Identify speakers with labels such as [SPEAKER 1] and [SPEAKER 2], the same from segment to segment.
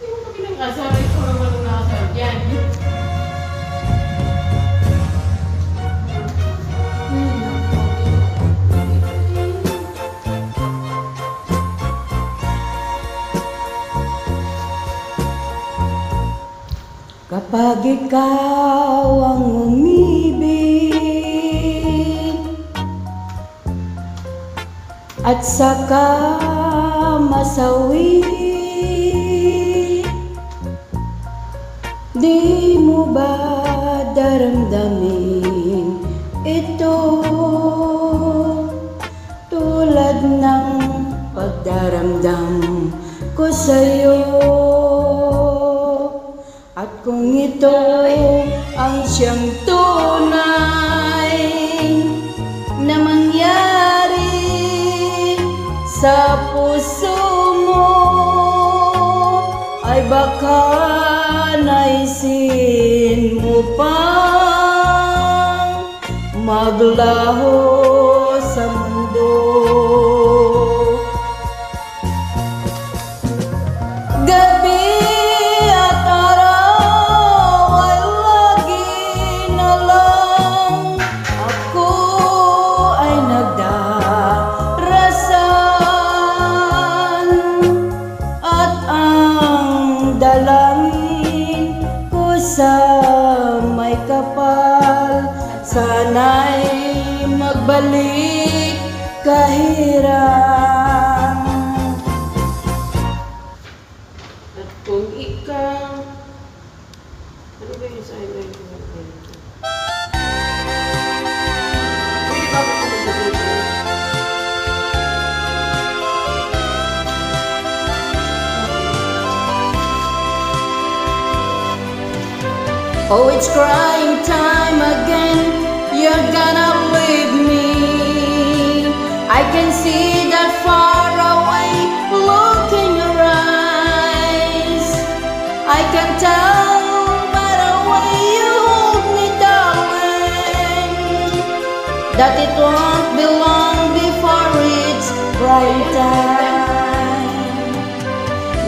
[SPEAKER 1] Hindi mo pa pinag-asara ito na walang nakasara dyan.
[SPEAKER 2] Kapag ikaw ang umibig at saka masawi, di mo ba daramdamin ito tulad ng pagdaramdam ko sa'yo? At kung ito ang siyang tunay na mangyari sa puso mo, ay baka naisin mo pang maglaho sa mundo. Dalangin ko sa may kapal, sana'y magbalik kahirap.
[SPEAKER 1] At kung ikaw, ano ba yung sideline ko? Pwede ba ako kumagdadito?
[SPEAKER 2] Oh, it's crying time again, you're gonna leave me. I can see that far away look in your eyes. I can tell by the way you hold me, darling, that it won't be long before it's crying time.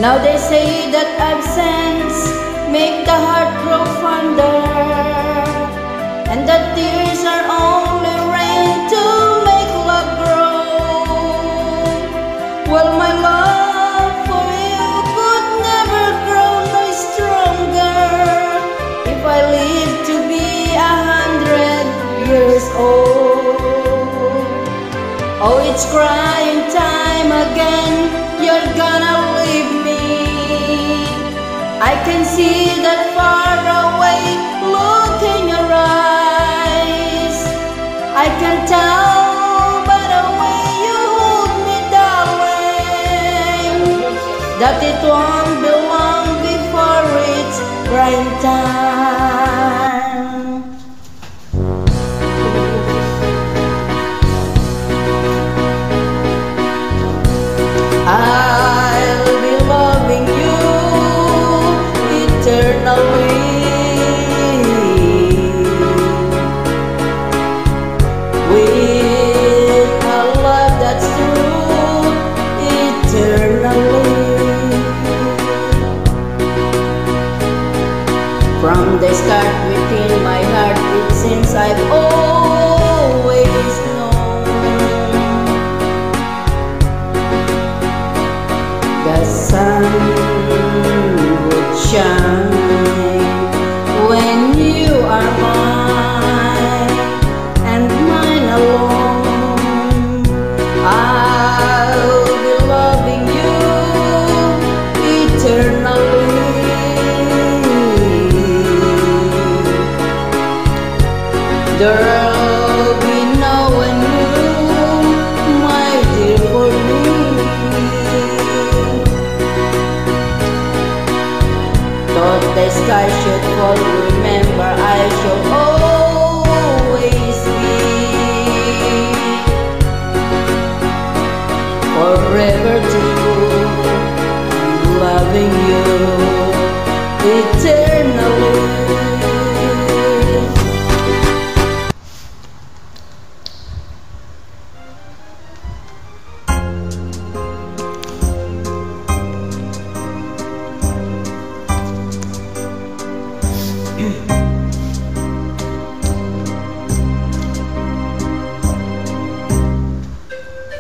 [SPEAKER 2] Now they say that absence make the heart grow fonder, and that tears are only rain to make love grow. Well, my love for you could never grow no stronger if I live to be 100 years old. Oh, it's crying time again, you're gonna leave me. I can see that far away look in your eyes. I can tell by the way you hold me, darling, that it won't be long before it's crying time. I'll be loving you eternally, with a love that's true eternally. From the start within my heart, it seems I've always known the sun would shine when you are mine and mine alone. I'll be loving you eternally. There'll be no one new, my dear, for me. Thought the sky should fall, remember I shall always be forever true, loving you eternally.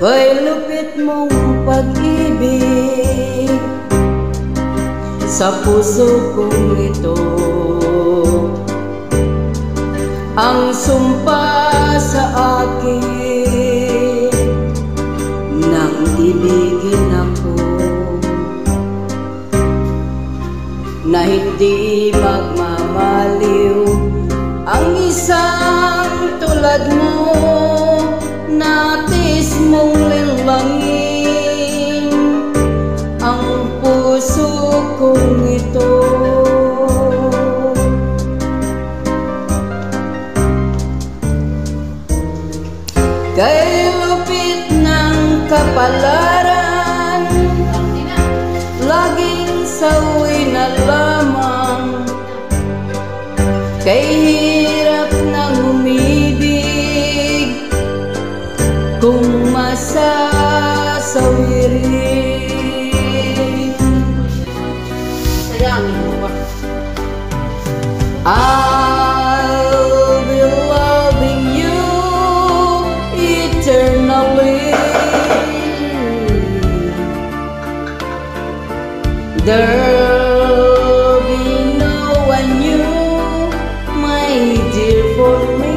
[SPEAKER 2] Kay lupit mong pag-ibig sa puso kong ito, ang sumpa sa akin nang ibigin ako, na hindi magmamaliw ang isang tulad mo, natis mong lilangin ang puso kong ito. Kay lupit ng kapalaran, laging sawi na lamang, kay hirap ng umibig kung masasawirin.
[SPEAKER 1] Sayangin mo ba?
[SPEAKER 2] I'll be loving you eternally. There'll be no one new, my dear, for me.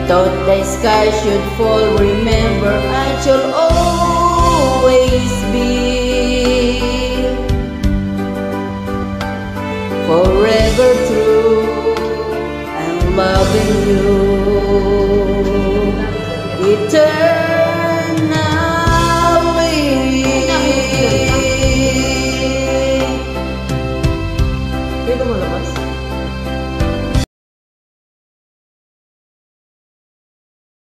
[SPEAKER 2] Thought the sky should fall, remember I shall always be forever true and loving you eternally.